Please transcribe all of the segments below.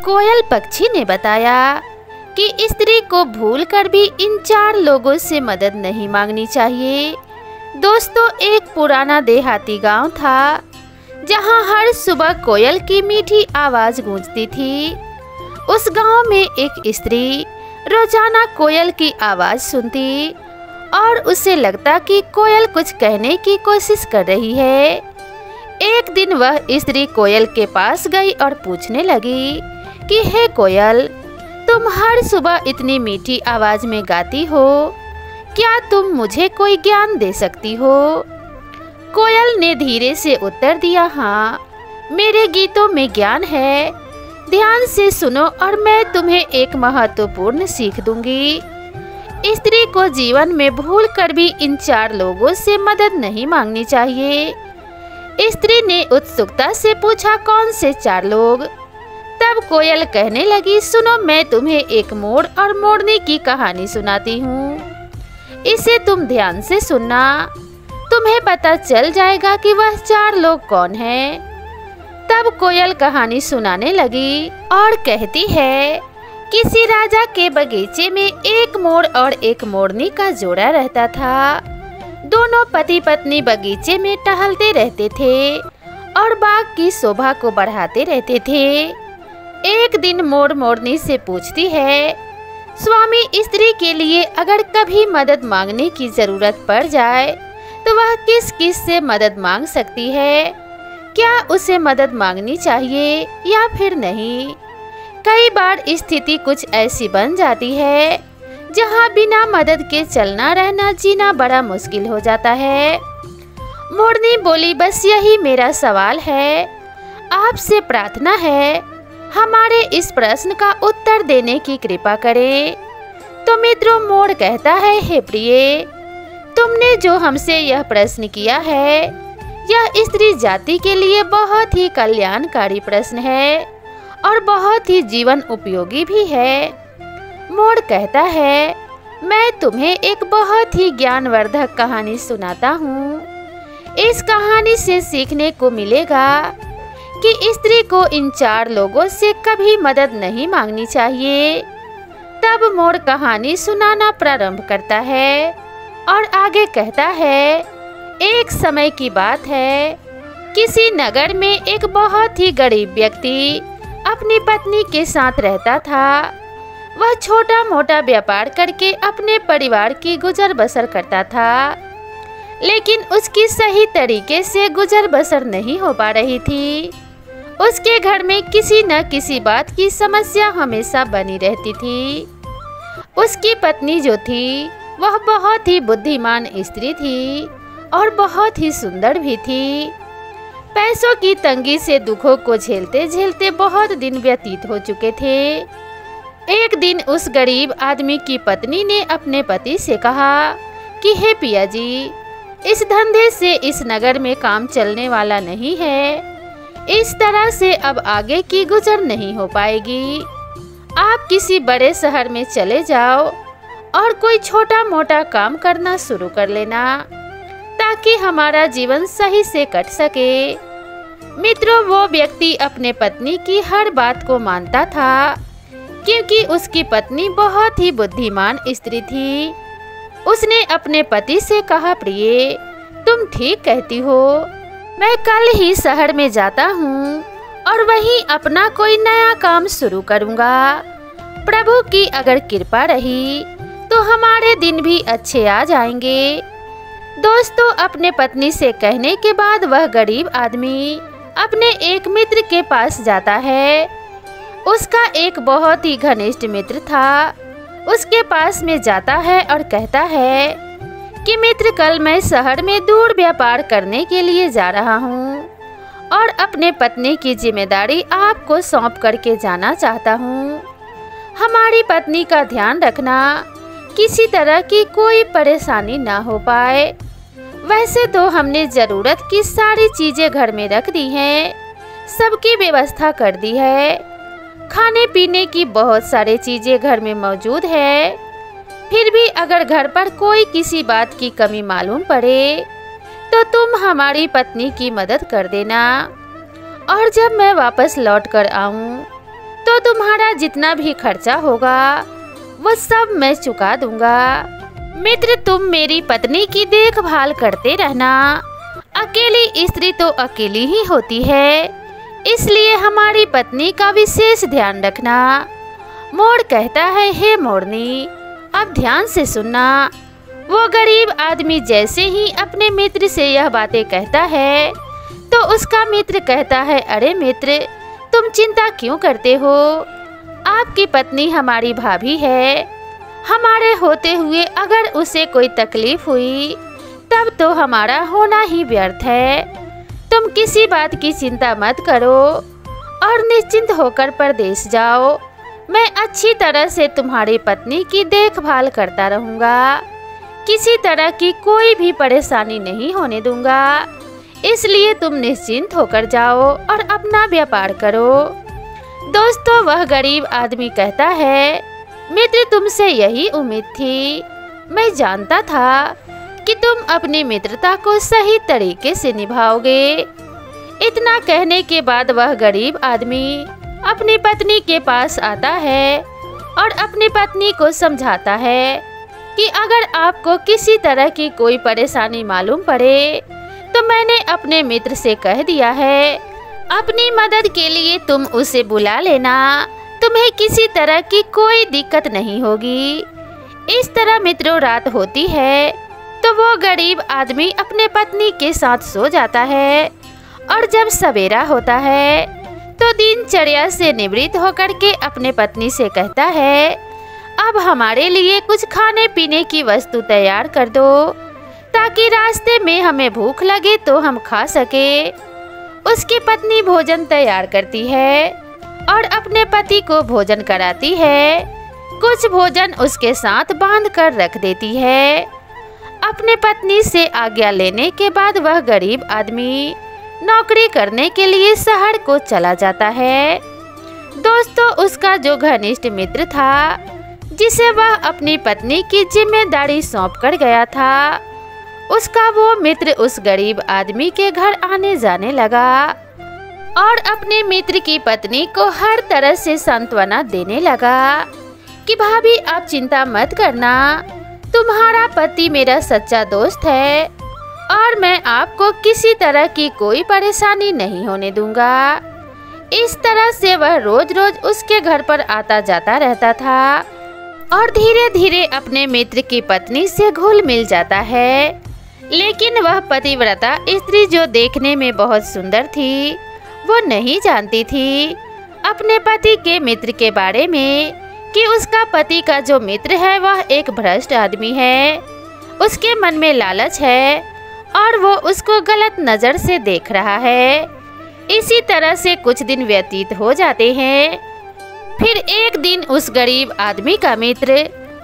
कोयल पक्षी ने बताया कि स्त्री को भूलकर भी इन 4 लोगों से मदद नहीं मांगनी चाहिए। दोस्तों, एक पुराना देहाती गांव था जहां हर सुबह कोयल की मीठी आवाज गूंजती थी। उस गांव में एक स्त्री रोजाना कोयल की आवाज सुनती और उसे लगता कि कोयल कुछ कहने की कोशिश कर रही है। एक दिन वह स्त्री कोयल के पास गई और पूछने लगी कि हे कोयल, तुम हर सुबह इतनी मीठी आवाज में गाती हो, क्या तुम मुझे कोई ज्ञान दे सकती हो? कोयल ने धीरे से उत्तर दिया, हाँ, मेरे गीतों में ज्ञान है। ध्यान से सुनो और मैं तुम्हें एक महत्वपूर्ण सीख दूंगी। स्त्री को जीवन में भूलकर भी इन 4 लोगों से मदद नहीं मांगनी चाहिए। स्त्री ने उत्सुकता से पूछा, कौन से 4 लोग? तब कोयल कहने लगी, सुनो, मैं तुम्हें एक मोर और मोरनी की कहानी सुनाती हूँ। इसे तुम ध्यान से सुनना, तुम्हें पता चल जाएगा कि वह 4 लोग कौन हैं। तब कोयल कहानी सुनाने लगी और कहती है, किसी राजा के बगीचे में एक मोर और एक मोरनी का जोड़ा रहता था। दोनों पति पत्नी बगीचे में टहलते रहते थे और बाग की शोभा को बढ़ाते रहते थे। एक दिन मोर मोरनी से पूछती है, स्वामी, स्त्री के लिए अगर कभी मदद मांगने की जरूरत पड़ जाए तो वह किस किस से मदद मांग सकती है? क्या उसे मदद मांगनी चाहिए या फिर नहीं? कई बार स्थिति कुछ ऐसी बन जाती है जहां बिना मदद के चलना रहना जीना बड़ा मुश्किल हो जाता है। मोरनी बोली, बस यही मेरा सवाल है, आपसे प्रार्थना है, हमारे इस प्रश्न का उत्तर देने की कृपा करें। तो मित्रों, मोर कहता है, हे प्रिय, तुमने जो हमसे यह प्रश्न किया है, यह स्त्री जाति के लिए बहुत ही कल्याणकारी प्रश्न है और बहुत ही जीवन उपयोगी भी है। मोर कहता है, मैं तुम्हें एक बहुत ही ज्ञानवर्धक कहानी सुनाता हूँ। इस कहानी से सीखने को मिलेगा कि स्त्री को इन 4 लोगों से कभी मदद नहीं मांगनी चाहिए। तब मोर कहानी सुनाना प्रारंभ करता है और आगे कहता है, एक समय की बात है, किसी नगर में एक बहुत ही गरीब व्यक्ति अपनी पत्नी के साथ रहता था। वह छोटा मोटा व्यापार करके अपने परिवार की गुजर बसर करता था, लेकिन उसकी सही तरीके से गुजर बसर नहीं हो पा रही थी। उसके घर में किसी न किसी बात की समस्या हमेशा बनी रहती थी। उसकी पत्नी जो थी वह बहुत ही बुद्धिमान स्त्री थी और बहुत ही सुंदर भी थी। पैसों की तंगी से दुखों को झेलते झेलते बहुत दिन व्यतीत हो चुके थे। एक दिन उस गरीब आदमी की पत्नी ने अपने पति से कहा कि हे पिया जी, इस धंधे से इस नगर में काम चलने वाला नहीं है। इस तरह से अब आगे की गुजर नहीं हो पाएगी। आप किसी बड़े शहर में चले जाओ और कोई छोटा मोटा काम करना शुरू कर लेना ताकि हमारा जीवन सही से कट सके। मित्रों, वो व्यक्ति अपने पत्नी की हर बात को मानता था क्योंकि उसकी पत्नी बहुत ही बुद्धिमान स्त्री थी। उसने अपने पति से कहा, प्रिय, तुम ठीक कहती हो, मैं कल ही शहर में जाता हूँ और वहीं अपना कोई नया काम शुरू करूँगा। प्रभु की अगर कृपा रही तो हमारे दिन भी अच्छे आ जाएंगे। दोस्तों, अपने पत्नी से कहने के बाद वह गरीब आदमी अपने एक मित्र के पास जाता है। उसका एक बहुत ही घनिष्ठ मित्र था। उसके पास में जाता है और कहता है कि मित्र, कल मैं शहर में दूर व्यापार करने के लिए जा रहा हूँ और अपने पत्नी की जिम्मेदारी आपको सौंप करके जाना चाहता हूँ। हमारी पत्नी का ध्यान रखना, किसी तरह की कोई परेशानी ना हो पाए। वैसे तो हमने ज़रूरत की सारी चीज़ें घर में रख दी हैं, सबकी व्यवस्था कर दी है, खाने पीने की बहुत सारी चीज़ें घर में मौजूद है। फिर भी अगर घर पर कोई किसी बात की कमी मालूम पड़े तो तुम हमारी पत्नी की मदद कर देना, और जब मैं वापस लौट कर आऊँ तो तो तुम्हारा जितना भी खर्चा होगा वो सब मैं चुका दूंगा। मित्र, तुम मेरी पत्नी की देखभाल करते रहना। अकेली स्त्री तो अकेली ही होती है, इसलिए हमारी पत्नी का विशेष ध्यान रखना। मोड़ कहता है, हे मोरनी, अब ध्यान से सुनना। वो गरीब आदमी जैसे ही अपने मित्र से यह बातें कहता है तो उसका मित्र कहता है, अरे मित्र, तुम चिंता क्यों करते हो? आपकी पत्नी हमारी भाभी है। हमारे होते हुए अगर उसे कोई तकलीफ हुई तब तो हमारा होना ही व्यर्थ है। तुम किसी बात की चिंता मत करो और निश्चिंत होकर परदेश जाओ। मैं अच्छी तरह से तुम्हारी पत्नी की देखभाल करता रहूँगा। किसी तरह की कोई भी परेशानी नहीं होने दूंगा, इसलिए तुम निश्चिंत होकर जाओ और अपना व्यापार करो। दोस्तों, वह गरीब आदमी कहता है, मित्र, तुमसे यही उम्मीद थी। मैं जानता था कि तुम अपनी मित्रता को सही तरीके से निभाओगे। इतना कहने के बाद वह गरीब आदमी अपनी पत्नी के पास आता है और अपनी पत्नी को समझाता है कि अगर आपको किसी तरह की कोई परेशानी मालूम पड़े तो मैंने अपने मित्र से कह दिया है, अपनी मदद के लिए तुम उसे बुला लेना। तुम्हें किसी तरह की कोई दिक्कत नहीं होगी। इस तरह मित्रों, रात होती है तो वो गरीब आदमी अपने पत्नी के साथ सो जाता है और जब सवेरा होता है तो दिनचर्या से निवृत्त होकर के अपने पत्नी से कहता है, अब हमारे लिए कुछ खाने पीने की वस्तु तैयार कर दो ताकि रास्ते में हमें भूख लगे तो हम खा सके। उसकी पत्नी भोजन तैयार करती है और अपने पति को भोजन कराती है। कुछ भोजन उसके साथ बांध कर रख देती है। अपने पत्नी से आज्ञा लेने के बाद वह गरीब आदमी नौकरी करने के लिए शहर को चला जाता है। दोस्तों, उसका जो घनिष्ठ मित्र था, जिसे वह अपनी पत्नी की जिम्मेदारी सौंप कर गया था, उसका वो मित्र उस गरीब आदमी के घर आने जाने लगा और अपने मित्र की पत्नी को हर तरह से सांत्वना देने लगा कि भाभी, आप चिंता मत करना, तुम्हारा पति मेरा सच्चा दोस्त है और मैं आपको किसी तरह की कोई परेशानी नहीं होने दूंगा। इस तरह से वह रोज रोज उसके घर पर आता जाता रहता था और धीरे धीरे अपने मित्र की पत्नी से घुल मिल जाता है। लेकिन वह पतिव्रता स्त्री, जो देखने में बहुत सुंदर थी, वो नहीं जानती थी अपने पति के मित्र के बारे में कि उसका पति का जो मित्र है वह एक भ्रष्ट आदमी है। उसके मन में लालच है और वो उसको गलत नज़र से देख रहा है। इसी तरह से कुछ दिन व्यतीत हो जाते हैं। फिर एक दिन उस गरीब आदमी का मित्र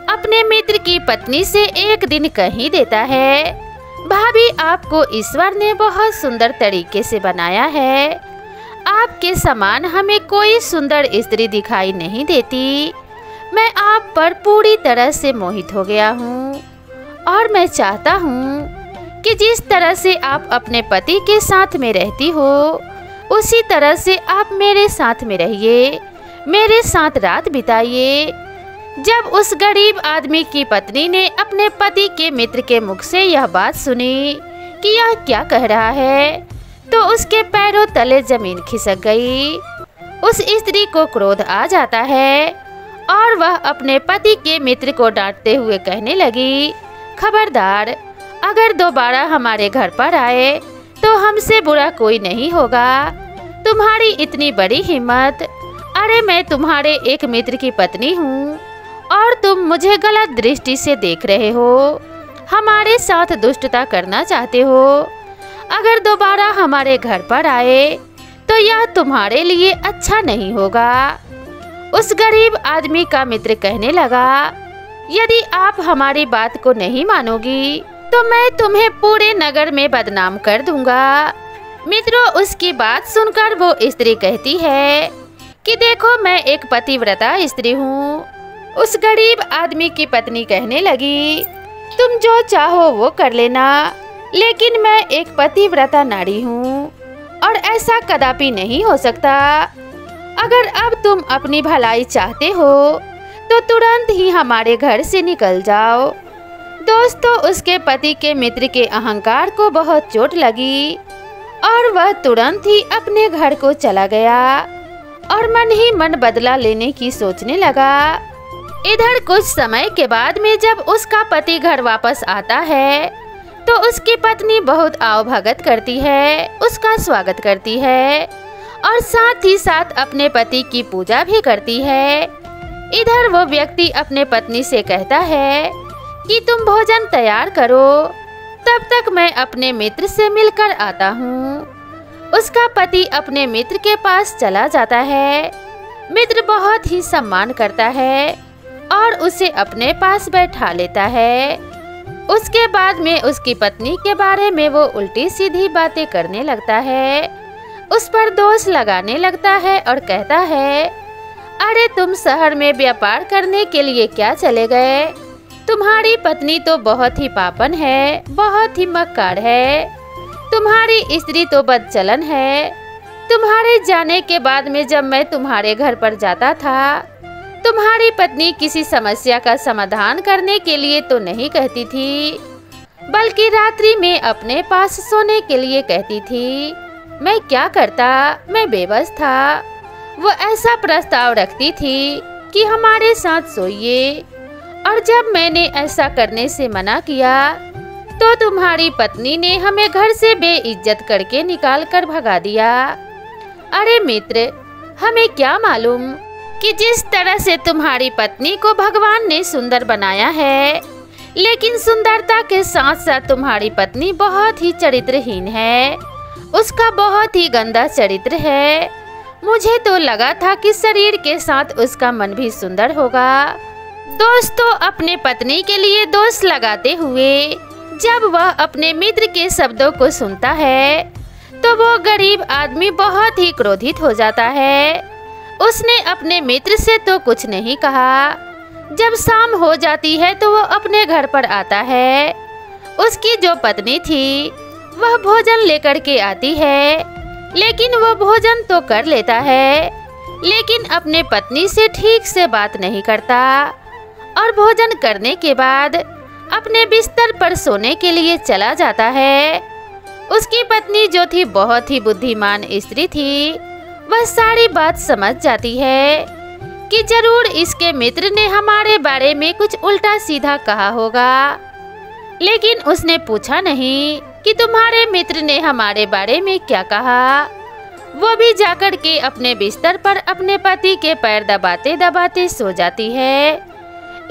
अपने मित्र की पत्नी से एक दिन कह ही देता है, भाभी, आपको ईश्वर ने बहुत सुंदर तरीके से बनाया है। आपके समान हमें कोई सुंदर स्त्री दिखाई नहीं देती। मैं आप पर पूरी तरह से मोहित हो गया हूँ और मैं चाहता हूँ कि जिस तरह से आप अपने पति के साथ में रहती हो, उसी तरह से आप मेरे साथ में रहिए, मेरे साथ रात बिताइए। जब उस गरीब आदमी की पत्नी ने अपने पति के मित्र के मुख से यह बात सुनी कि यह क्या कह रहा है, तो उसके पैरों तले जमीन खिसक गई। उस स्त्री को क्रोध आ जाता है और वह अपने पति के मित्र को डांटते हुए कहने लगी, खबरदार, अगर दोबारा हमारे घर पर आए तो हमसे बुरा कोई नहीं होगा। तुम्हारी इतनी बड़ी हिम्मत! अरे, मैं तुम्हारे एक मित्र की पत्नी हूँ और तुम मुझे गलत दृष्टि से देख रहे हो, हमारे साथ दुष्टता करना चाहते हो। अगर दोबारा हमारे घर पर आए तो यह तुम्हारे लिए अच्छा नहीं होगा। उस गरीब आदमी का मित्र कहने लगा, यदि आप हमारी बात को नहीं मानोगी तो मैं तुम्हें पूरे नगर में बदनाम कर दूंगा। मित्रों, उसकी बात सुनकर वो स्त्री कहती है कि देखो, मैं एक पतिव्रता स्त्री हूँ। उस गरीब आदमी की पत्नी कहने लगी, तुम जो चाहो वो कर लेना, लेकिन मैं एक पतिव्रता नारी हूँ और ऐसा कदापि नहीं हो सकता। अगर अब तुम अपनी भलाई चाहते हो तो तुरंत ही हमारे घर से निकल जाओ। दोस्तों, उसके पति के मित्र के अहंकार को बहुत चोट लगी और वह तुरंत ही अपने घर को चला गया और मन ही मन बदला लेने की सोचने लगा। इधर कुछ समय के बाद में जब उसका पति घर वापस आता है तो उसकी पत्नी बहुत आवभगत करती है, उसका स्वागत करती है और साथ ही साथ अपने पति की पूजा भी करती है। इधर वो व्यक्ति अपने पत्नी से कहता है कि तुम भोजन तैयार करो, तब तक मैं अपने मित्र से मिलकर आता हूँ। उसका पति अपने मित्र के पास चला जाता है। मित्र बहुत ही सम्मान करता है और उसे अपने पास बैठा लेता है। उसके बाद में उसकी पत्नी के बारे में वो उल्टी सीधी बातें करने लगता है, उस पर दोष लगाने लगता है और कहता है, अरे तुम शहर में व्यापार करने के लिए क्या चले गए? तुम्हारी पत्नी तो बहुत ही पापन है, बहुत ही मक्कार है। तुम्हारी स्त्री तो बदचलन है। तुम्हारे जाने के बाद में जब मैं तुम्हारे घर पर जाता था, तुम्हारी पत्नी किसी समस्या का समाधान करने के लिए तो नहीं कहती थी, बल्कि रात्रि में अपने पास सोने के लिए कहती थी। मैं क्या करता? मैं बेबस था। वो ऐसा प्रस्ताव रखती थी कि हमारे साथ सोइए, और जब मैंने ऐसा करने से मना किया तो तुम्हारी पत्नी ने हमें घर से बेइज्जत करके निकाल कर भगा दिया। अरे मित्र, हमें क्या मालूम कि जिस तरह से तुम्हारी पत्नी को भगवान ने सुंदर बनाया है, लेकिन सुंदरता के साथ साथ तुम्हारी पत्नी बहुत ही चरित्रहीन है। उसका बहुत ही गंदा चरित्र है। मुझे तो लगा था कि शरीर के साथ उसका मन भी सुंदर होगा। दोस्तों, अपने पत्नी के लिए दोष लगाते हुए जब वह अपने मित्र के शब्दों को सुनता है तो वो गरीब आदमी बहुत ही क्रोधित हो जाता है। उसने अपने मित्र से तो कुछ नहीं कहा। जब शाम हो जाती है तो वो अपने घर पर आता है। उसकी जो पत्नी थी वह भोजन लेकर के आती है, लेकिन वो भोजन तो कर लेता है, लेकिन अपने पत्नी से ठीक से बात नहीं करता और भोजन करने के बाद अपने बिस्तर पर सोने के लिए चला जाता है। उसकी पत्नी जो थी बहुत ही बुद्धिमान स्त्री थी, वह सारी बात समझ जाती है कि जरूर इसके मित्र ने हमारे बारे में कुछ उल्टा सीधा कहा होगा, लेकिन उसने पूछा नहीं कि तुम्हारे मित्र ने हमारे बारे में क्या कहा। वो भी जाकर के अपने बिस्तर पर अपने पति के पैर दबाते दबाते सो जाती है।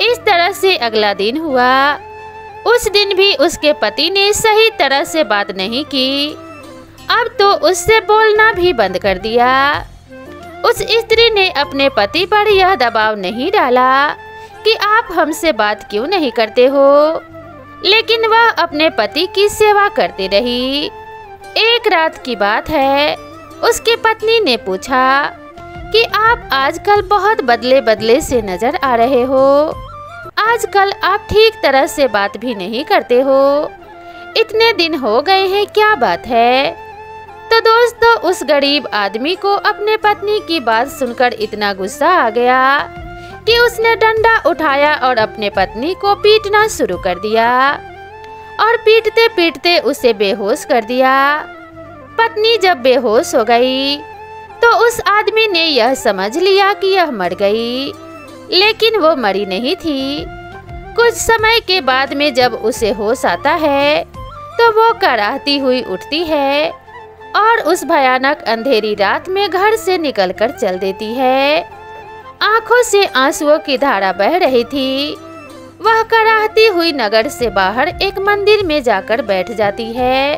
इस तरह से अगला दिन हुआ। उस दिन भी उसके पति ने सही तरह से बात नहीं की। अब तो उससे बोलना भी बंद कर दिया। उस स्त्री ने अपने पति पर यह दबाव नहीं डाला कि आप हमसे बात क्यों नहीं करते हो, लेकिन वह अपने पति की सेवा करती रही। एक रात की बात है, उसकी पत्नी ने पूछा कि आप आजकल बहुत बदले बदले से नजर आ रहे हो। आजकल आप ठीक तरह से बात भी नहीं करते हो। इतने दिन हो गए हैं, क्या बात है? तो दोस्तों, उस गरीब आदमी को अपने पत्नी की बात सुनकर इतना गुस्सा आ गया कि उसने डंडा उठाया और अपने पत्नी को पीटना शुरू कर दिया और पीटते पीटते उसे बेहोश कर दिया। पत्नी जब बेहोश हो गई तो उस आदमी ने यह समझ लिया कि यह मर गई, लेकिन वो मरी नहीं थी। कुछ समय के बाद में जब उसे होश आता है तो वो कराहती हुई उठती है और उस भयानक अंधेरी रात में घर से निकलकर चल देती है। आंखों से आंसुओं की धारा बह रही थी। वह कराहती हुई नगर से बाहर एक मंदिर में जाकर बैठ जाती है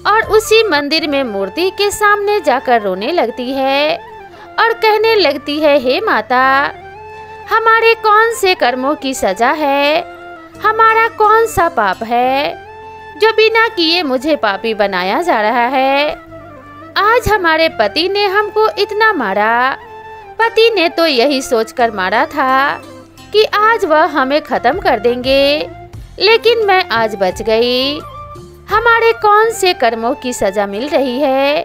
और उसी मंदिर में मूर्ति के सामने जाकर रोने लगती है और कहने लगती है, हे माता, हमारे कौन से कर्मों की सजा है, हमारा कौन सा पाप है जो बिना किए मुझे पापी बनाया जा रहा है। आज हमारे पति ने हमको इतना मारा। पति ने तो यही सोचकर मारा था कि आज वह हमें खत्म कर देंगे, लेकिन मैं आज बच गई। हमारे कौन से कर्मों की सजा मिल रही है?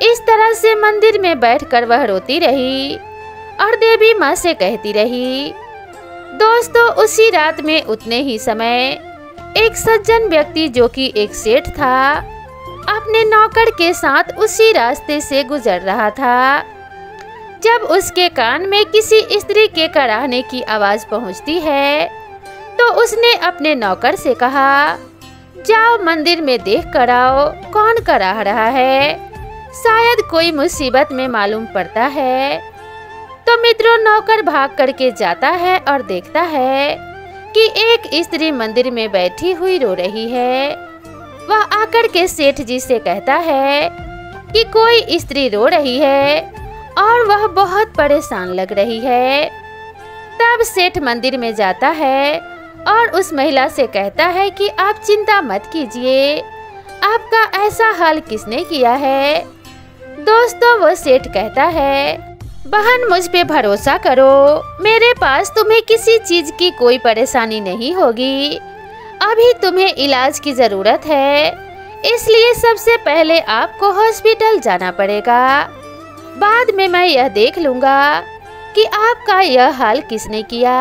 इस तरह से मंदिर में बैठकर वह रोती रही और देवी माँ से कहती रही। दोस्तों, उसी रात में उतने ही समय एक सज्जन व्यक्ति जो कि एक सेठ था, अपने नौकर के साथ उसी रास्ते से गुजर रहा था। जब उसके कान में किसी स्त्री के कराहने की आवाज पहुंचती है तो उसने अपने नौकर से कहा, जाओ मंदिर में देख कर आओ कौन कराह रहा है, शायद कोई मुसीबत में मालूम पड़ता है। तो मित्रों, नौकर भाग करके जाता है और देखता है कि एक स्त्री मंदिर में बैठी हुई रो रही है। वह आकर के सेठ जी से कहता है कि कोई स्त्री रो रही है और वह बहुत परेशान लग रही है। तब सेठ मंदिर में जाता है और उस महिला से कहता है कि आप चिंता मत कीजिए, आपका ऐसा हाल किसने किया है। दोस्तों, वो सेठ कहता है, बहन मुझ पे भरोसा करो, मेरे पास तुम्हें किसी चीज की कोई परेशानी नहीं होगी। अभी तुम्हें इलाज की जरूरत है, इसलिए सबसे पहले आपको हॉस्पिटल जाना पड़ेगा। बाद में मैं यह देख लूंगा कि आपका यह हाल किसने किया।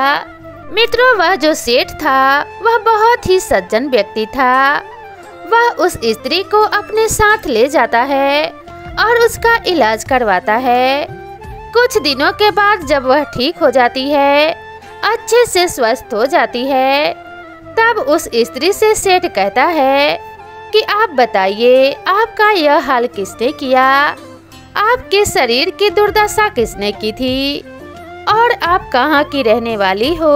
मित्रों, वह जो सेठ था वह बहुत ही सज्जन व्यक्ति था। वह उस स्त्री को अपने साथ ले जाता है और उसका इलाज करवाता है। कुछ दिनों के बाद जब वह ठीक हो जाती है, अच्छे से स्वस्थ हो जाती है, तब उस स्त्री से सेठ कहता है कि आप बताइए, आपका यह हाल किसने किया, आपके शरीर की दुर्दशा किसने की थी और आप कहाँ की रहने वाली हो।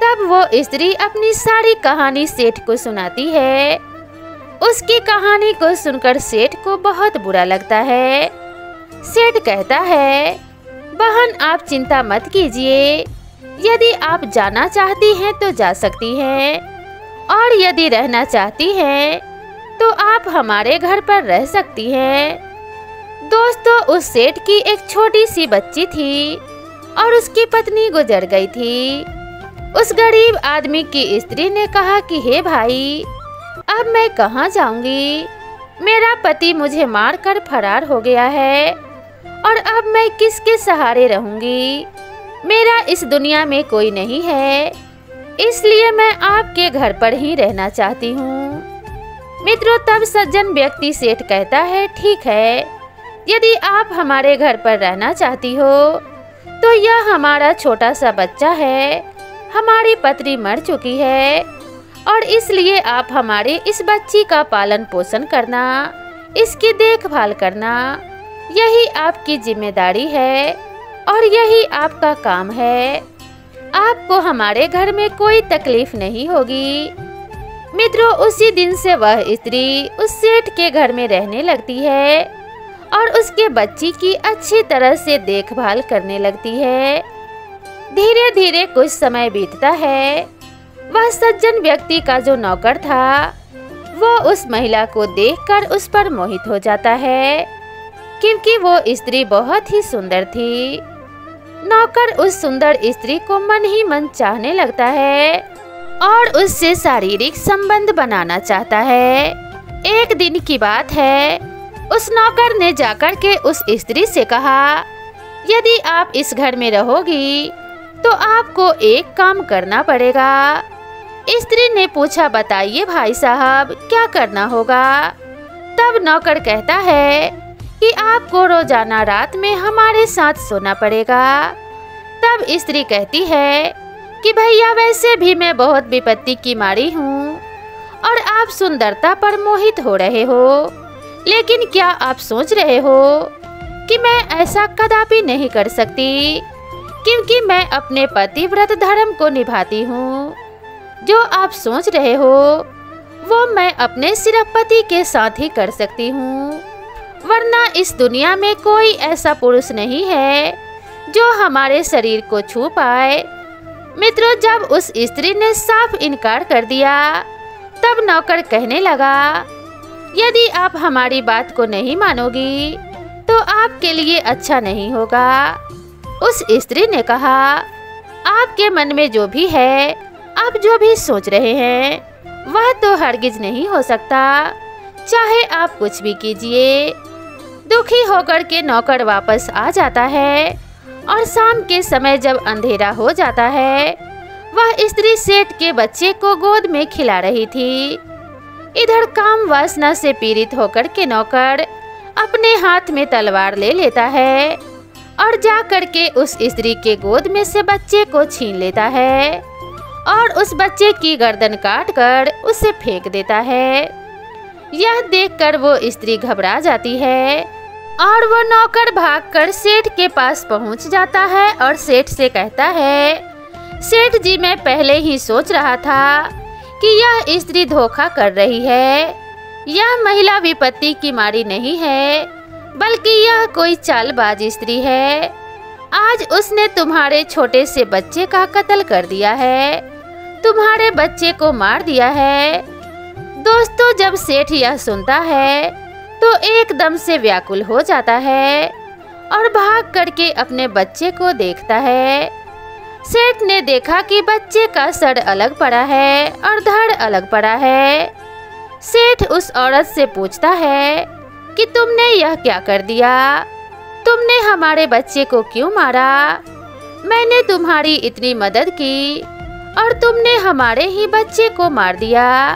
तब वो स्त्री अपनी सारी कहानी सेठ को सुनाती है। उसकी कहानी को सुनकर सेठ को बहुत बुरा लगता है। सेठ कहता है, बहन आप चिंता मत कीजिए, यदि आप जाना चाहती हैं तो जा सकती हैं और यदि रहना चाहती हैं तो आप हमारे घर पर रह सकती हैं। दोस्तों, उस सेठ की एक छोटी सी बच्ची थी और उसकी पत्नी गुजर गई थी। उस गरीब आदमी की स्त्री ने कहा कि हे भाई, अब मैं कहाँ जाऊंगी, मेरा पति मुझे मारकर फरार हो गया है और अब मैं किसके सहारे रहूंगी। मेरा इस दुनिया में कोई नहीं है, इसलिए मैं आपके घर पर ही रहना चाहती हूँ। मित्रों, तब सज्जन व्यक्ति सेठ कहता है, ठीक है, यदि आप हमारे घर पर रहना चाहती हो तो यह हमारा छोटा सा बच्चा है, हमारी पत्नी मर चुकी है और इसलिए आप हमारे इस बच्ची का पालन पोषण करना, इसकी देखभाल करना, यही आपकी जिम्मेदारी है और यही आपका काम है। आपको हमारे घर में कोई तकलीफ नहीं होगी। मित्रों, उसी दिन से वह स्त्री उस सेठ के घर में रहने लगती है और उसके बच्ची की अच्छी तरह से देखभाल करने लगती है। धीरे धीरे कुछ समय बीतता है। वह सज्जन व्यक्ति का जो नौकर था वो उस महिला को देखकर उस पर मोहित हो जाता है, क्योंकि वो स्त्री बहुत ही सुंदर थी। नौकर उस सुंदर स्त्री को मन ही मन चाहने लगता है और उससे शारीरिक संबंध बनाना चाहता है। एक दिन की बात है, उस नौकर ने जाकर के उस स्त्री से कहा, यदि आप इस घर में रहोगी तो आपको एक काम करना पड़ेगा। स्त्री ने पूछा, बताइए भाई साहब, क्या करना होगा। तब नौकर कहता है कि आपको रोजाना रात में हमारे साथ सोना पड़ेगा। तब स्त्री कहती है कि भैया, वैसे भी मैं बहुत विपत्ति की मारी हूँ और आप सुंदरता पर मोहित हो रहे हो, लेकिन क्या आप सोच रहे हो कि मैं ऐसा कदापि नहीं कर सकती, क्योंकि मैं अपने पतिव्रत धर्म को निभाती हूँ। जो आप सोच रहे हो वो मैं अपने सिर्फ पति के साथ ही कर सकती हूँ, वरना इस दुनिया में कोई ऐसा पुरुष नहीं है जो हमारे शरीर को छू पाए। मित्रों, जब उस स्त्री ने साफ इनकार कर दिया, तब नौकर कहने लगा, यदि आप हमारी बात को नहीं मानोगी तो आपके लिए अच्छा नहीं होगा। उस स्त्री ने कहा, आपके मन में जो भी है, आप जो भी सोच रहे हैं, वह तो हरगिज नहीं हो सकता, चाहे आप कुछ भी कीजिए। दुखी होकर के नौकर वापस आ जाता है और शाम के समय जब अंधेरा हो जाता है, वह स्त्री सेठ के बच्चे को गोद में खिला रही थी। इधर काम वासना से पीड़ित होकर के नौकर अपने हाथ में तलवार ले लेता है और जा कर के उस स्त्री के गोद में से बच्चे को छीन लेता है और उस बच्चे की गर्दन काट कर उसे फेंक देता है। यह देखकर वो स्त्री घबरा जाती है और वो नौकर भागकर सेठ के पास पहुंच जाता है और सेठ से कहता है, सेठ जी, मैं पहले ही सोच रहा था कि यह स्त्री धोखा कर रही है। यह महिला विपत्ति की मारी नहीं है, बल्कि यह कोई चालबाज स्त्री है। आज उसने तुम्हारे छोटे से बच्चे का कत्ल कर दिया है, तुम्हारे बच्चे को मार दिया है। दोस्तों, जब सेठ यह सुनता है तो एकदम से व्याकुल हो जाता है और भाग करके अपने बच्चे को देखता है। सेठ ने देखा कि बच्चे का सर अलग पड़ा है और धड़ अलग पड़ा है। सेठ उस औरत से पूछता है कि तुमने यह क्या कर दिया? तुमने हमारे बच्चे को क्यों मारा? मैंने तुम्हारी इतनी मदद की और तुमने हमारे ही बच्चे को मार दिया।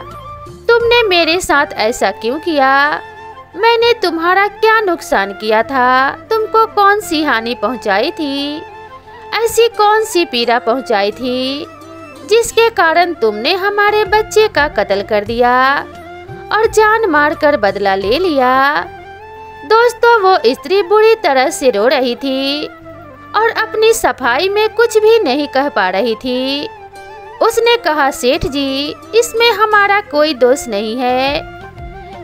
तुमने मेरे साथ ऐसा क्यों किया? मैंने तुम्हारा क्या नुकसान किया था? तुमको कौन सी हानि पहुंचाई थी? ऐसी कौन सी पीड़ा पहुंचाई थी जिसके कारण तुमने हमारे बच्चे का कत्ल कर दिया और जान मारकर बदला ले लिया? दोस्तों, वो स्त्री बुरी तरह से रो रही थी और अपनी सफाई में कुछ भी नहीं कह पा रही थी। उसने कहा, सेठ जी, इसमें हमारा कोई दोष नहीं है।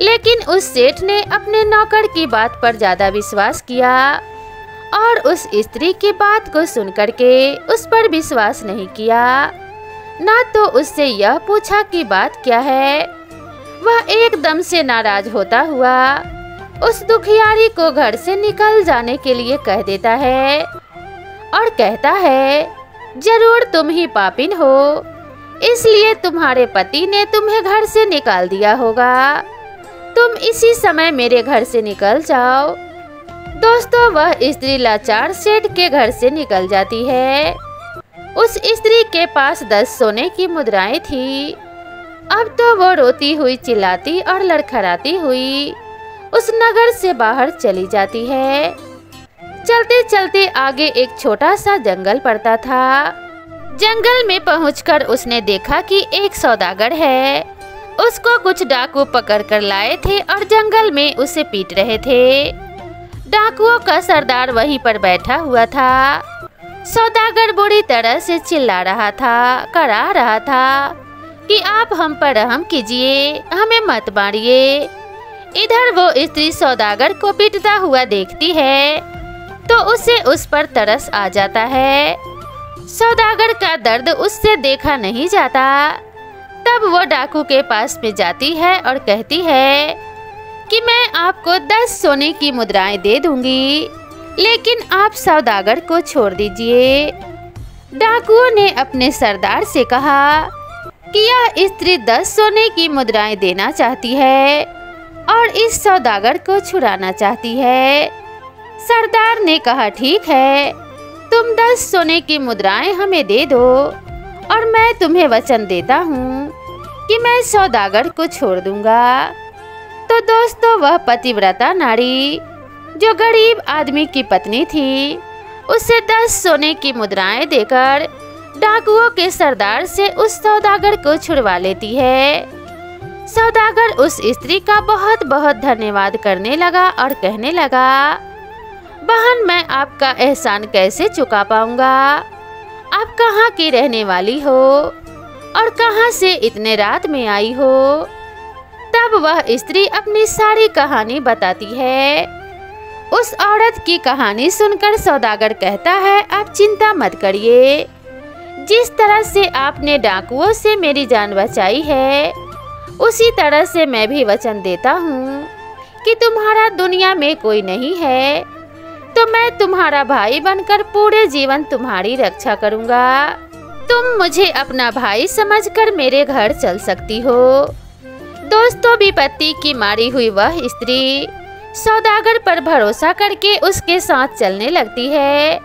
लेकिन उस सेठ ने अपने नौकर की बात पर ज्यादा विश्वास किया और उस स्त्री की बात को सुनकर के उस पर विश्वास नहीं किया। ना तो उससे यह पूछा कि बात क्या है। वह एकदम से नाराज होता हुआ उस दुखियारी को घर से निकल जाने के लिए कह देता है और कहता है, जरूर तुम ही पापिन हो, इसलिए तुम्हारे पति ने तुम्हें घर से निकाल दिया होगा। तुम इसी समय मेरे घर से निकल जाओ। दोस्तों, वह स्त्री लाचार सेठ के घर से निकल जाती है। उस स्त्री के पास 10 सोने की मुद्राएं थी। अब तो वो रोती हुई, चिल्लाती और लड़खड़ाती हुई उस नगर से बाहर चली जाती है। चलते चलते आगे एक छोटा सा जंगल पड़ता था। जंगल में पहुंचकर उसने देखा कि एक सौदागर है। उसको कुछ डाकू पकड़ कर लाए थे और जंगल में उसे पीट रहे थे। डाकुओं का सरदार वहीं पर बैठा हुआ था। सौदागर बुरी तरह से चिल्ला रहा था, करा रहा था कि आप हम पर रहम कीजिए, हमें मत मारिए। इधर वो स्त्री सौदागर को पीटता हुआ देखती है तो उसे उस पर तरस आ जाता है। सौदागर का दर्द उससे देखा नहीं जाता। तब वो डाकू के पास में जाती है और कहती है कि मैं आपको 10 सोने की मुद्राएं दे दूंगी, लेकिन आप सौदागर को छोड़ दीजिए। डाकुओं ने अपने सरदार से कहा कि यह स्त्री 10 सोने की मुद्राएं देना चाहती है और इस सौदागर को छुड़ाना चाहती है। सरदार ने कहा, ठीक है, तुम 10 सोने की मुद्राएं हमें दे दो और मैं तुम्हें वचन देता हूँ कि मैं सौदागर को छोड़ दूंगा। तो दोस्तों, वह पतिव्रता नारी जो गरीब आदमी की पत्नी थी, उसे 10 सोने की मुद्राएं देकर डाकुओं के सरदार से उस सौदागर को छुड़वा लेती है। सौदागर उस स्त्री का बहुत बहुत धन्यवाद करने लगा और कहने लगा, बहन, मैं आपका एहसान कैसे चुका पाऊंगा? आप कहाँ की रहने वाली हो और कहाँ से इतने रात में आई हो? तब वह स्त्री अपनी सारी कहानी बताती है। उस औरत की कहानी सुनकर सौदागर कहता है, आप चिंता मत करिए। जिस तरह से आपने डाकुओं से मेरी जान बचाई है, उसी तरह से मैं भी वचन देता हूँ कि तुम्हारा दुनिया में कोई नहीं है, तो मैं तुम्हारा भाई बनकर पूरे जीवन तुम्हारी रक्षा करूँगा। तुम मुझे अपना भाई समझकर मेरे घर चल सकती हो। दोस्तों, विपत्ति की मारी हुई वह स्त्री सौदागर पर भरोसा करके उसके साथ चलने लगती है।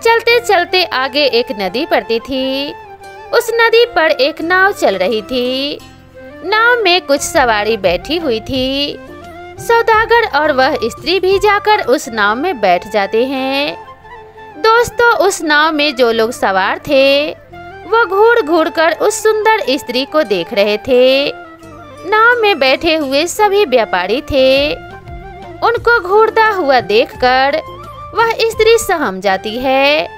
चलते चलते आगे एक नदी पड़ती थी। उस नदी पर एक नाव चल रही थी। नाव में कुछ सवारी बैठी हुई थी। सौदागर और वह स्त्री भी जाकर उस नाव में बैठ जाते हैं। दोस्तों, उस नाव में जो लोग सवार थे वो घूर घूर कर उस सुंदर स्त्री को देख रहे थे। नाव में बैठे हुए सभी व्यापारी थे। उनको घूरता हुआ देखकर वह स्त्री सहम जाती है,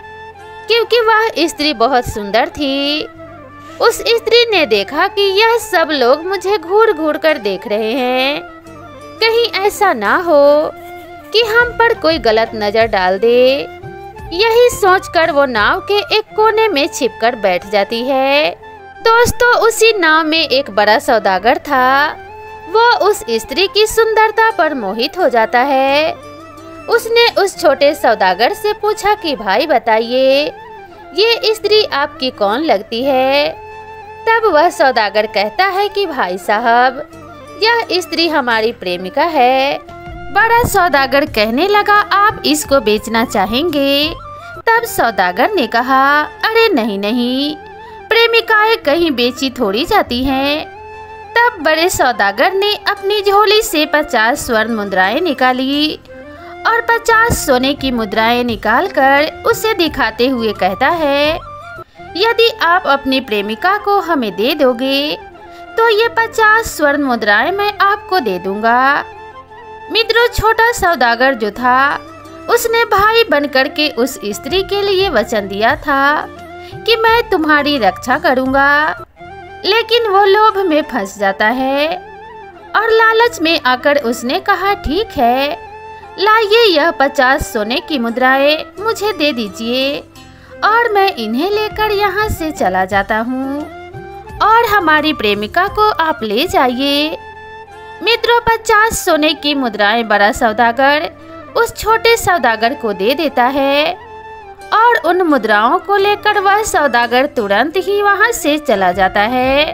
क्योंकि वह स्त्री बहुत सुंदर थी। उस स्त्री ने देखा कि यह सब लोग मुझे घूर घूर कर देख रहे हैं, कहीं ऐसा ना हो कि हम पर कोई गलत नजर डाल दे। यही सोचकर वो नाव के एक कोने में छिपकर बैठ जाती है। दोस्तों, उसी नाव में एक बड़ा सौदागर था। वो उस स्त्री की सुंदरता पर मोहित हो जाता है। उसने उस छोटे सौदागर से पूछा कि भाई बताइए, ये स्त्री आपकी कौन लगती है? तब वह सौदागर कहता है कि भाई साहब, यह स्त्री हमारी प्रेमिका है। बड़ा सौदागर कहने लगा, आप इसको बेचना चाहेंगे? तब सौदागर ने कहा, अरे नहीं नहीं, प्रेमिकाएं कहीं बेची थोड़ी जाती हैं। तब बड़े सौदागर ने अपनी झोली से 50 स्वर्ण मुद्राएं निकाली और 50 सोने की मुद्राएं निकालकर उसे दिखाते हुए कहता है, यदि आप अपनी प्रेमिका को हमें दे दोगे तो ये 50 स्वर्ण मुद्राएं मैं आपको दे दूंगा। मित्रों, छोटा सौदागर जो था उसने भाई बनकर के उस स्त्री के लिए वचन दिया था कि मैं तुम्हारी रक्षा करूंगा, लेकिन वो लोभ में फंस जाता है और लालच में आकर उसने कहा, ठीक है, लाइए यह 50 सोने की मुद्राएं मुझे दे दीजिए और मैं इन्हें लेकर यहाँ से चला जाता हूँ और हमारी प्रेमिका को आप ले जाइए। मित्रों, 50 सोने की मुद्राएं बड़ा सौदागर उस छोटे सौदागर को दे देता है और उन मुद्राओं को लेकर वह सौदागर तुरंत ही वहां से चला जाता है।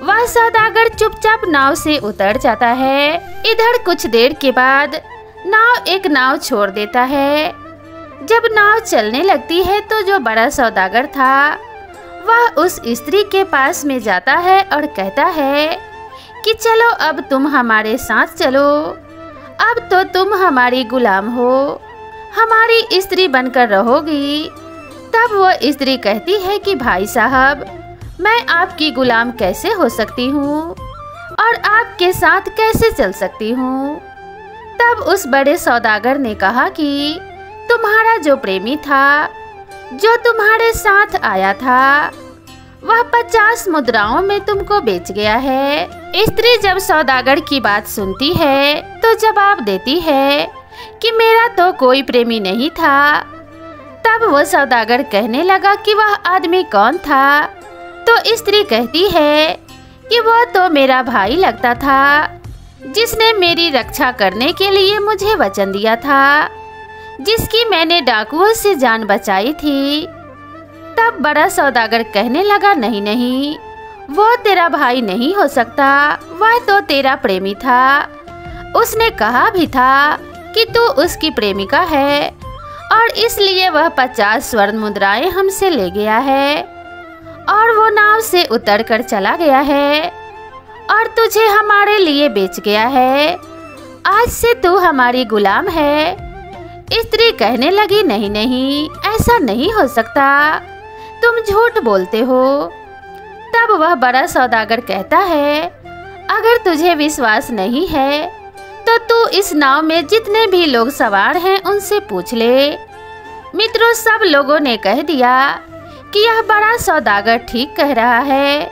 वह सौदागर चुपचाप नाव से उतर जाता है। इधर कुछ देर के बाद नाव एक नाव छोड़ देता है। जब नाव चलने लगती है तो जो बड़ा सौदागर था वह उस स्त्री के पास में जाता है और कहता है कि चलो अब तुम हमारे साथ चलो, अब तो तुम हमारी गुलाम हो, हमारी स्त्री बनकर रहोगी। तब वो स्त्री कहती है कि भाई साहब, मैं आपकी गुलाम कैसे हो सकती हूँ और आपके साथ कैसे चल सकती हूँ? तब उस बड़े सौदागर ने कहा कि तुम्हारा जो प्रेमी था, जो तुम्हारे साथ आया था, वह 50 मुद्राओं में तुमको बेच गया है। स्त्री जब सौदागर की बात सुनती है तो जवाब देती है कि मेरा तो कोई प्रेमी नहीं था। तब वो सौदागर कहने लगा कि वह आदमी कौन था? तो स्त्री कहती है कि वो तो मेरा भाई लगता था, जिसने मेरी रक्षा करने के लिए मुझे वचन दिया था, जिसकी मैंने डाकुओं से जान बचाई थी। तब बड़ा सौदागर कहने लगा, नहीं नहीं, वो तेरा भाई नहीं हो सकता, वह तो तेरा प्रेमी था। उसने कहा भी था कि तू उसकी प्रेमिका है और इसलिए वह 50 स्वर्ण मुद्राएं हमसे ले गया है और वो नाव से उतर कर चला गया है और तुझे हमारे लिए बेच गया है। आज से तू हमारी गुलाम है। स्त्री कहने लगी, नहीं नहीं, ऐसा नहीं हो सकता, तुम झूठ बोलते हो। तब वह बड़ा सौदागर कहता है, अगर तुझे विश्वास नहीं है तो तू इस नाव में जितने भी लोग सवार हैं उनसे पूछ ले। मित्रों, सब लोगों ने कह दिया कि यह बड़ा सौदागर ठीक कह रहा है।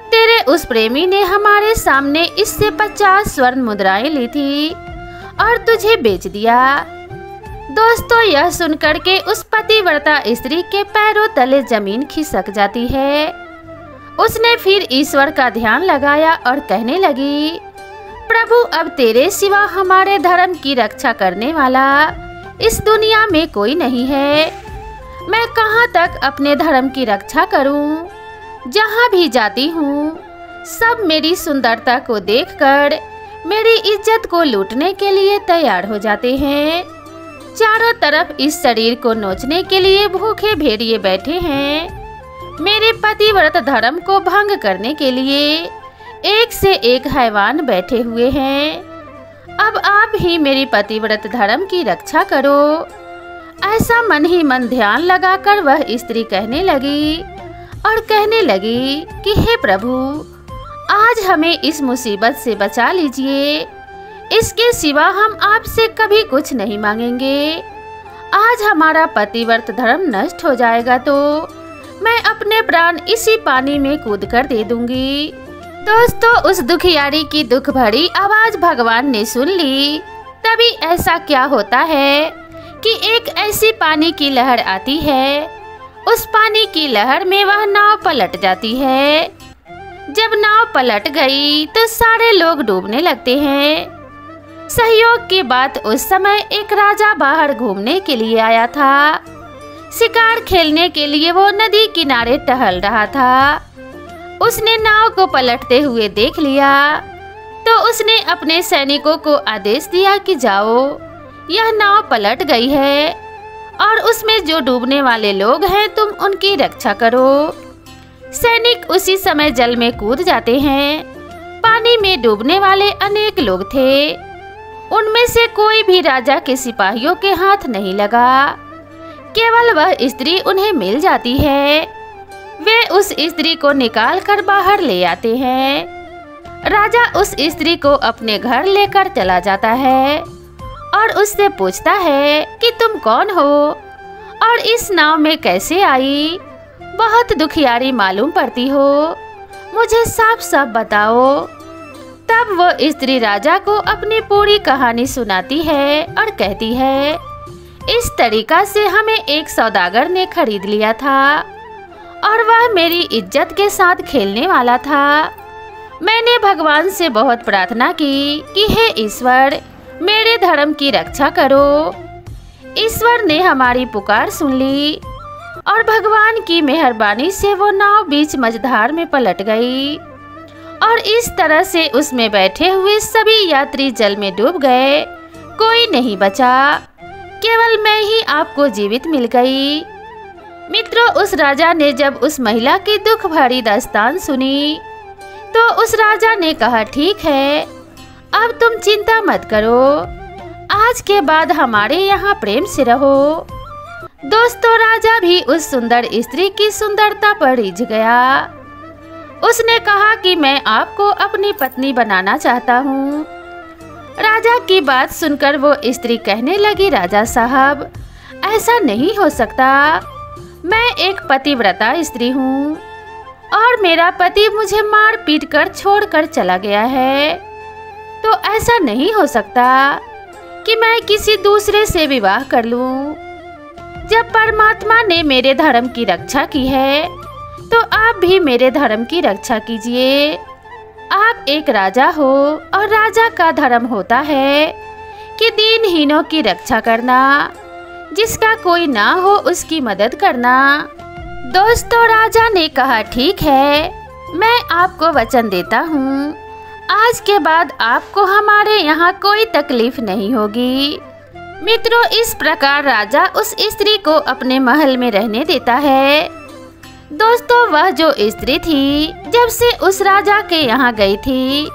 तेरे उस प्रेमी ने हमारे सामने इससे 50 स्वर्ण मुद्राएं ली थी और तुझे बेच दिया। दोस्तों, यह सुनकर के उस पतिव्रता स्त्री के पैरों तले जमीन खिसक जाती है। उसने फिर ईश्वर का ध्यान लगाया और कहने लगी, प्रभु, अब तेरे सिवा हमारे धर्म की रक्षा करने वाला इस दुनिया में कोई नहीं है। मैं कहाँ तक अपने धर्म की रक्षा करूं? जहाँ भी जाती हूँ सब मेरी सुंदरता को देखकर मेरी इज्जत को लूटने के लिए तैयार हो जाते हैं। चारों तरफ इस शरीर को नोचने के लिए भूखे भेड़िए बैठे हैं। मेरे पतिव्रत धर्म को भंग करने के लिए एक से एक हैवान बैठे हुए हैं। अब आप ही मेरी पतिव्रत धर्म की रक्षा करो। ऐसा मन ही मन ध्यान लगाकर वह स्त्री कहने लगी और कहने लगी कि हे प्रभु, आज हमें इस मुसीबत से बचा लीजिए। इसके सिवा हम आपसे कभी कुछ नहीं मांगेंगे। आज हमारा पतिव्रत धर्म नष्ट हो जाएगा तो मैं अपने प्राण इसी पानी में कूद कर दे दूंगी। दोस्तों, उस दुखियारी की दुख भरी आवाज भगवान ने सुन ली। तभी ऐसा क्या होता है कि एक ऐसी पानी की लहर आती है। उस पानी की लहर में वह नाव पलट जाती है। जब नाव पलट गई तो सारे लोग डूबने लगते हैं। सहयोग की बात, उस समय एक राजा बाहर घूमने के लिए आया था। शिकार खेलने के लिए वो नदी किनारे टहल रहा था। उसने नाव को पलटते हुए देख लिया तो उसने अपने सैनिकों को आदेश दिया कि जाओ, यह नाव पलट गई है और उसमें जो डूबने वाले लोग हैं तुम उनकी रक्षा करो। सैनिक उसी समय जल में कूद जाते हैं। पानी में डूबने वाले अनेक लोग थे। उनमें से कोई भी राजा के सिपाहियों के हाथ नहीं लगा। केवल वह स्त्री उन्हें मिल जाती है। वे उस स्त्री को निकाल कर बाहर ले आते हैं। राजा उस स्त्री को अपने घर लेकर चला जाता है और उससे पूछता है कि तुम कौन हो और इस नाव में कैसे आई? बहुत दुखियारी मालूम पड़ती हो, मुझे साफ साफ बताओ। तब वो स्त्री राजा को अपनी पूरी कहानी सुनाती है और कहती है, इस तरीका से हमें एक सौदागर ने खरीद लिया था और वह मेरी इज्जत के साथ खेलने वाला था। मैंने भगवान से बहुत प्रार्थना की कि हे ईश्वर, मेरे धर्म की रक्षा करो। ईश्वर ने हमारी पुकार सुन ली और भगवान की मेहरबानी से वो नाव बीच मझधार में पलट गई और इस तरह से उसमें बैठे हुए सभी यात्री जल में डूब गए। कोई नहीं बचा, केवल मैं ही आपको जीवित मिल गई। मित्रों, उस राजा ने जब उस महिला की दुख भरी दास्तान सुनी तो उस राजा ने कहा, ठीक है, अब तुम चिंता मत करो। आज के बाद हमारे यहाँ प्रेम से रहो। दोस्तों, राजा भी उस सुंदर स्त्री की सुंदरता पर रिझ गया। उसने कहा कि मैं आपको अपनी पत्नी बनाना चाहता हूँ। राजा की बात सुनकर वो स्त्री कहने लगी, राजा साहब, ऐसा नहीं हो सकता। मैं एक पतिव्रता स्त्री हूँ और मेरा पति मुझे मार पीट कर छोड़कर चला गया है, तो ऐसा नहीं हो सकता कि मैं किसी दूसरे से विवाह कर लूँ। जब परमात्मा ने मेरे धर्म की रक्षा की है तो आप भी मेरे धर्म की रक्षा कीजिए। आप एक राजा हो और राजा का धर्म होता है कि दीनहीनों की रक्षा करना, जिसका कोई ना हो उसकी मदद करना। दोस्तों, राजा ने कहा, ठीक है, मैं आपको वचन देता हूँ, आज के बाद आपको हमारे यहाँ कोई तकलीफ नहीं होगी। मित्रों, इस प्रकार राजा उस स्त्री को अपने महल में रहने देता है। दोस्तों, वह जो स्त्री थी, जब से उस राजा के यहाँ गई थी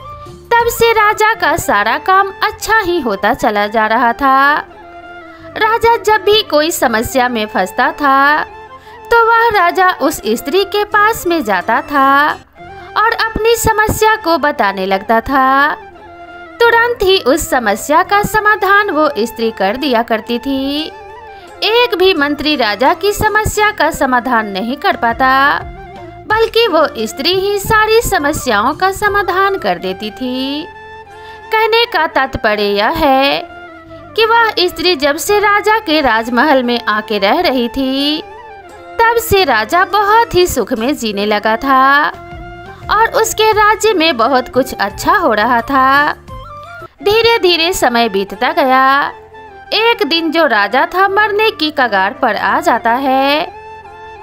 तब से राजा का सारा काम अच्छा ही होता चला जा रहा था। राजा जब भी कोई समस्या में फंसता था तो वह राजा उस स्त्री के पास में जाता था और अपनी समस्या को बताने लगता था। तुरंत ही उस समस्या का समाधान वो स्त्री कर दिया करती थी। एक भी मंत्री राजा की समस्या का समाधान नहीं कर पाता, बल्कि वो स्त्री ही सारी समस्याओं का समाधान कर देती थी। कहने का तात्पर्य यह है कि वह स्त्री जब से राजा के राजमहल में आके रह रही थी तब से राजा बहुत ही सुख में जीने लगा था और उसके राज्य में बहुत कुछ अच्छा हो रहा था। धीरे धीरे समय बीतता गया। एक दिन जो राजा था मरने की कगार पर आ जाता है।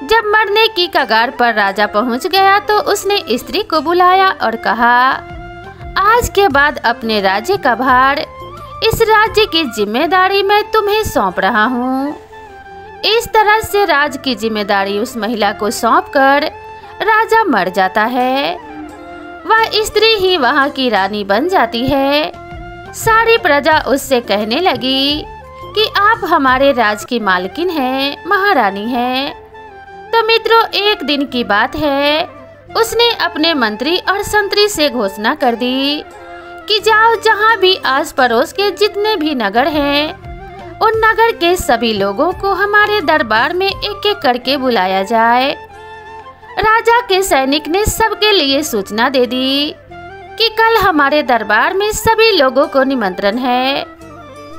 जब मरने की कगार पर राजा पहुंच गया तो उसने स्त्री को बुलाया और कहा, आज के बाद अपने राज्य का भार, इस राज्य की जिम्मेदारी मैं तुम्हें सौंप रहा हूँ। इस तरह से राज की जिम्मेदारी उस महिला को सौंपकर राजा मर जाता है। वह स्त्री ही वहाँ की रानी बन जाती है। सारी प्रजा उससे कहने लगी कि आप हमारे राज की मालकिन हैं, महारानी हैं। तो मित्रों, एक दिन की बात है, उसने अपने मंत्री और संतरी से घोषणा कर दी कि जाओ, जहाँ भी आस पड़ोस के जितने भी नगर हैं, उन नगर के सभी लोगों को हमारे दरबार में एक एक करके बुलाया जाए। राजा के सैनिक ने सबके लिए सूचना दे दी कि कल हमारे दरबार में सभी लोगों को निमंत्रण है।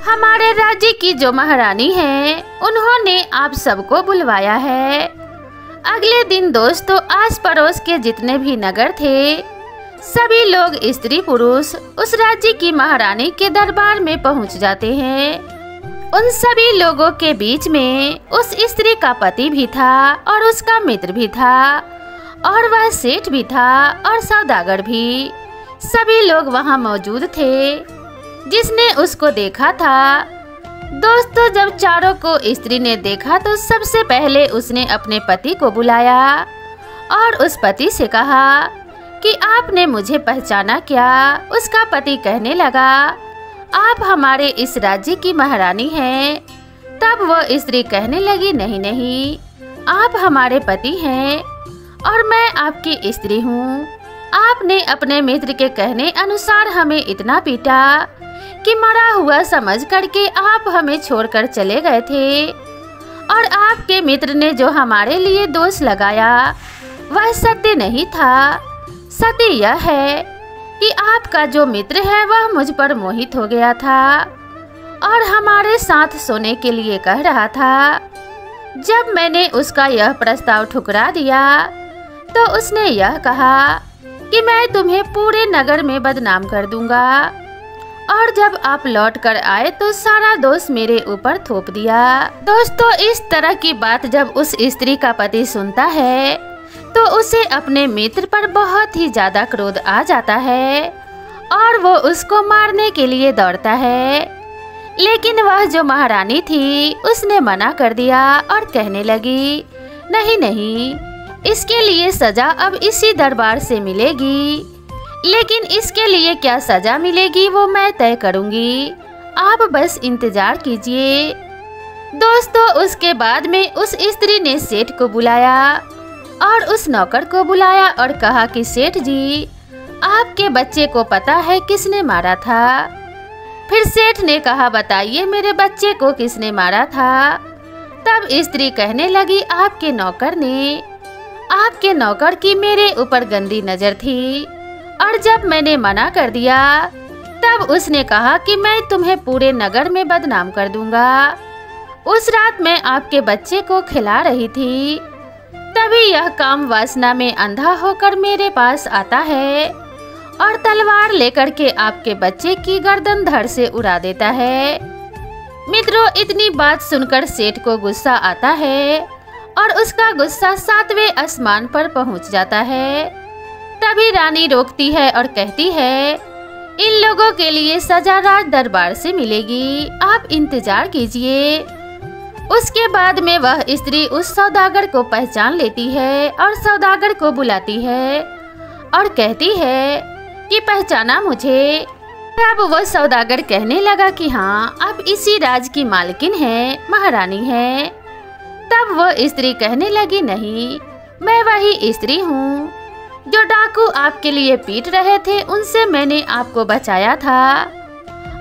हमारे राज्य की जो महारानी हैं, उन्होंने आप सबको बुलवाया है। अगले दिन दोस्तों, आस पड़ोस के जितने भी नगर थे, सभी लोग स्त्री पुरुष उस राज्य की महारानी के दरबार में पहुंच जाते हैं। उन सभी लोगों के बीच में उस स्त्री का पति भी था और उसका मित्र भी था और वह सेठ भी था और सौदागर भी। सभी लोग वहां मौजूद थे। जिसने उसको देखा था, दोस्तों, जब चारों को स्त्री ने देखा तो सबसे पहले उसने अपने पति को बुलाया और उस पति से कहा कि आपने मुझे पहचाना क्या? उसका पति कहने लगा, आप हमारे इस राज्य की महारानी हैं। तब वो स्त्री कहने लगी, नहीं नहीं, आप हमारे पति हैं और मैं आपकी स्त्री हूँ। आपने अपने मित्र के कहने अनुसार हमें इतना पीटा कि मरा हुआ समझ करके आप हमें छोड़कर चले गए थे, और आपके मित्र ने जो हमारे लिए दोष लगाया वह सत्य नहीं था। सत्य यह है कि आपका जो मित्र है वह मुझ पर मोहित हो गया था और हमारे साथ सोने के लिए कह रहा था। जब मैंने उसका यह प्रस्ताव ठुकरा दिया तो उसने यह कहा कि मैं तुम्हें पूरे नगर में बदनाम कर दूंगा, और जब आप लौट कर आए तो सारा दोष मेरे ऊपर थोप दिया। दोस्तों, इस तरह की बात जब उस स्त्री का पति सुनता है तो उसे अपने मित्र पर बहुत ही ज्यादा क्रोध आ जाता है और वो उसको मारने के लिए दौड़ता है। लेकिन वह जो महारानी थी उसने मना कर दिया और कहने लगी, नहीं नहीं, इसके लिए सजा अब इसी दरबार से मिलेगी, लेकिन इसके लिए क्या सजा मिलेगी वो मैं तय करूंगी, आप बस इंतजार कीजिए। दोस्तों, उसके बाद में उस स्त्री ने सेठ को बुलाया और उस नौकर को बुलाया और कहा कि सेठ जी, आपके बच्चे को पता है किसने मारा था? फिर सेठ ने कहा, बताइए मेरे बच्चे को किसने मारा था? तब स्त्री कहने लगी, आपके नौकर ने। आपके नौकर की मेरे ऊपर गंदी नजर थी और जब मैंने मना कर दिया तब उसने कहा कि मैं तुम्हें पूरे नगर में बदनाम कर दूंगा। उस रात मैं आपके बच्चे को खिला रही थी, तभी यह काम वासना में अंधा होकर मेरे पास आता है और तलवार लेकर के आपके बच्चे की गर्दन धड़ से उड़ा देता है। मित्रों, इतनी बात सुनकर सेठ को गुस्सा आता है और उसका गुस्सा 7वें आसमान पर पहुंच जाता है। तभी रानी रोकती है और कहती है, इन लोगों के लिए सजा राज दरबार से मिलेगी, आप इंतजार कीजिए। उसके बाद में वह स्त्री उस सौदागर को पहचान लेती है और सौदागर को बुलाती है और कहती है कि पहचाना मुझे? अब वो सौदागर कहने लगा कि हाँ, आप इसी राज की मालकिन हैं, महारानी हैं। तब वो स्त्री कहने लगी, नहीं, मैं वही स्त्री हूँ जो डाकू आपके लिए पीट रहे थे, उनसे मैंने आपको बचाया था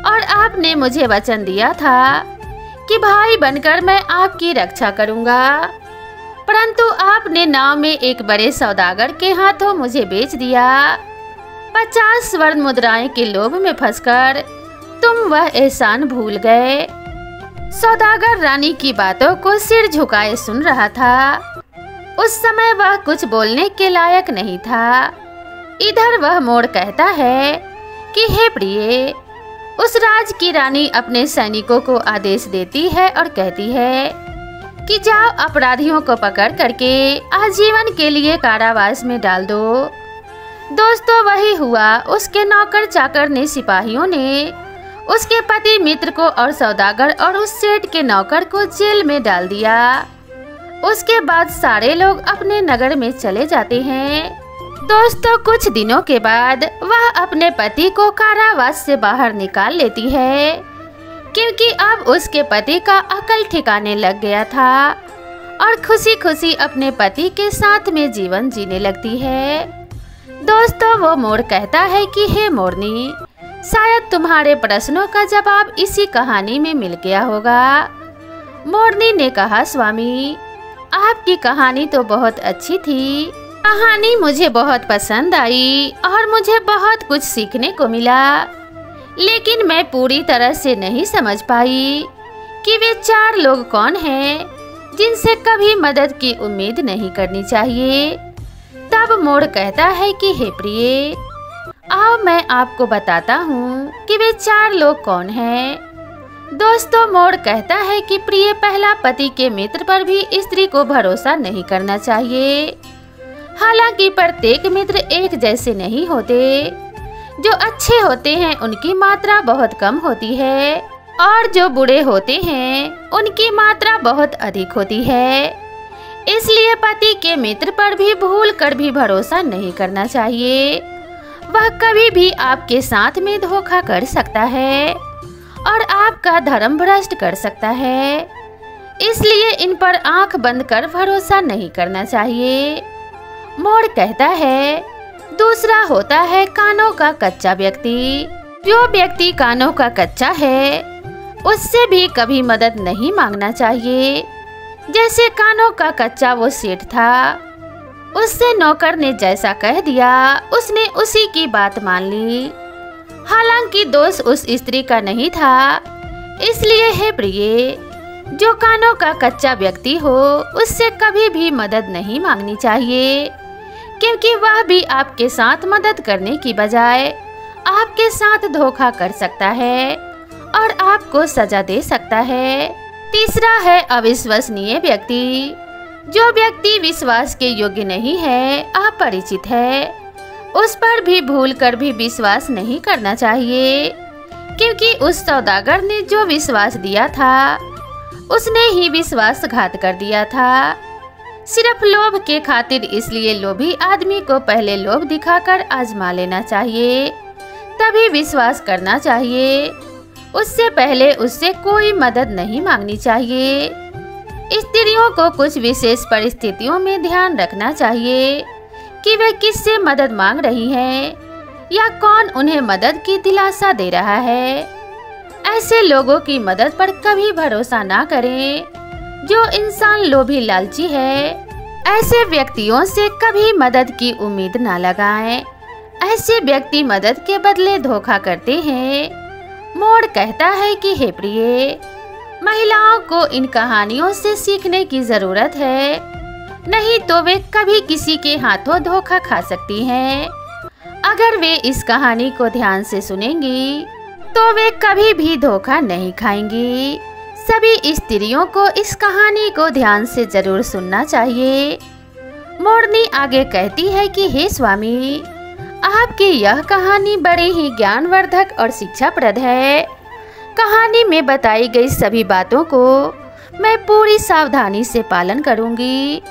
और आपने मुझे वचन दिया था कि भाई बनकर मैं आपकी रक्षा करूँगा, परंतु आपने नाव में एक बड़े सौदागर के हाथों मुझे बेच दिया। 50 स्वर्ण मुद्राएं के लोभ में फंसकर तुम वह एहसान भूल गए। सौदागर रानी की बातों को सिर झुकाए सुन रहा था। उस समय वह कुछ बोलने के लायक नहीं था। इधर वह मोड़ कहता है कि हे प्रिय, उस राज की रानी अपने सैनिकों को आदेश देती है और कहती है कि जाओ, अपराधियों को पकड़ करके आजीवन के लिए कारावास में डाल दो। दोस्तों वही हुआ। उसके नौकर चाकर ने, सिपाहियों ने उसके पति मित्र को और सौदागर और उस सेठ के नौकर को जेल में डाल दिया। उसके बाद सारे लोग अपने नगर में चले जाते हैं। दोस्तों कुछ दिनों के बाद वह अपने पति को कारावास से बाहर निकाल लेती है, क्योंकि अब उसके पति का अकल ठिकाने लग गया था और खुशी खुशी अपने पति के साथ में जीवन जीने लगती है। दोस्तों वो मोर कहता है कि हे मोरनी, शायद तुम्हारे प्रश्नों का जवाब इसी कहानी में मिल गया होगा। मोरनी ने कहा, स्वामी आपकी कहानी तो बहुत अच्छी थी। कहानी मुझे बहुत पसंद आई और मुझे बहुत कुछ सीखने को मिला, लेकिन मैं पूरी तरह से नहीं समझ पाई कि वे 4 लोग कौन हैं जिनसे कभी मदद की उम्मीद नहीं करनी चाहिए। तब मोर कहता है कि हे प्रिय, आओ मैं आपको बताता हूँ कि वे 4 लोग कौन हैं। दोस्तों मोर कहता है कि प्रिय, पहला पति के मित्र पर भी स्त्री को भरोसा नहीं करना चाहिए। हालांकि प्रत्येक मित्र एक जैसे नहीं होते। जो अच्छे होते हैं उनकी मात्रा बहुत कम होती है और जो बुरे होते हैं उनकी मात्रा बहुत अधिक होती है। इसलिए पति के मित्र पर भी भूल कर भी भरोसा नहीं करना चाहिए। वह कभी भी आपके साथ में धोखा कर सकता है और आपका धर्म भ्रष्ट कर सकता है। इसलिए इन पर आंख बंद कर भरोसा नहीं करना चाहिए। मोर कहता है, दूसरा होता है कानों का कच्चा व्यक्ति। जो व्यक्ति कानों का कच्चा है उससे भी कभी मदद नहीं मांगना चाहिए। जैसे कानों का कच्चा वो सेठ था, उससे नौकर ने जैसा कह दिया उसने उसी की बात मान ली। हालांकि दोष उस स्त्री का नहीं था। इसलिए हे प्रिय, जो कानों का कच्चा व्यक्ति हो उससे कभी भी मदद नहीं मांगनी चाहिए, क्योंकि वह भी आपके साथ मदद करने की बजाय आपके साथ धोखा कर सकता है और आपको सजा दे सकता है। तीसरा है अविश्वसनीय व्यक्ति। जो व्यक्ति विश्वास के योग्य नहीं है, अपरिचित है, उस पर भी भूल कर भी विश्वास नहीं करना चाहिए, क्योंकि उस सौदागर ने जो विश्वास दिया था उसने ही विश्वासघात कर दिया था। सिर्फ लोभ के खातिर। इसलिए लोभी आदमी को पहले लोभ दिखाकर आजमा लेना चाहिए, तभी विश्वास करना चाहिए। उससे पहले उससे कोई मदद नहीं मांगनी चाहिए। स्त्रियों को कुछ विशेष परिस्थितियों में ध्यान रखना चाहिए कि वे किससे मदद मांग रही हैं या कौन उन्हें मदद की दिलासा दे रहा है। ऐसे लोगों की मदद पर कभी भरोसा ना करें। जो इंसान लोभी लालची है, ऐसे व्यक्तियों से कभी मदद की उम्मीद ना लगाएं। ऐसे व्यक्ति मदद के बदले धोखा करते हैं। मोर कहता है कि हे प्रिय, महिलाओं को इन कहानियों से सीखने की जरूरत है, नहीं तो वे कभी किसी के हाथों धोखा खा सकती हैं। अगर वे इस कहानी को ध्यान से सुनेंगी तो वे कभी भी धोखा नहीं खाएंगी। सभी स्त्रियों को इस कहानी को ध्यान से जरूर सुनना चाहिए। मोरनी आगे कहती है कि हे स्वामी, आपकी यह कहानी बड़ी ही ज्ञानवर्धक और शिक्षाप्रद है। कहानी में बताई गई सभी बातों को मैं पूरी सावधानी से पालन करूंगी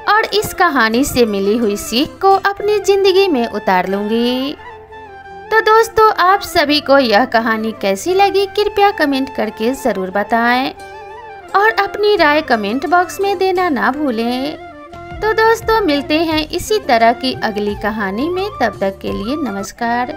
और इस कहानी से मिली हुई सीख को अपनी जिंदगी में उतार लूंगी। तो दोस्तों, आप सभी को यह कहानी कैसी लगी कृपया कमेंट करके ज़रूर बताएं और अपनी राय कमेंट बॉक्स में देना ना भूलें। तो दोस्तों, मिलते हैं इसी तरह की अगली कहानी में। तब तक के लिए नमस्कार।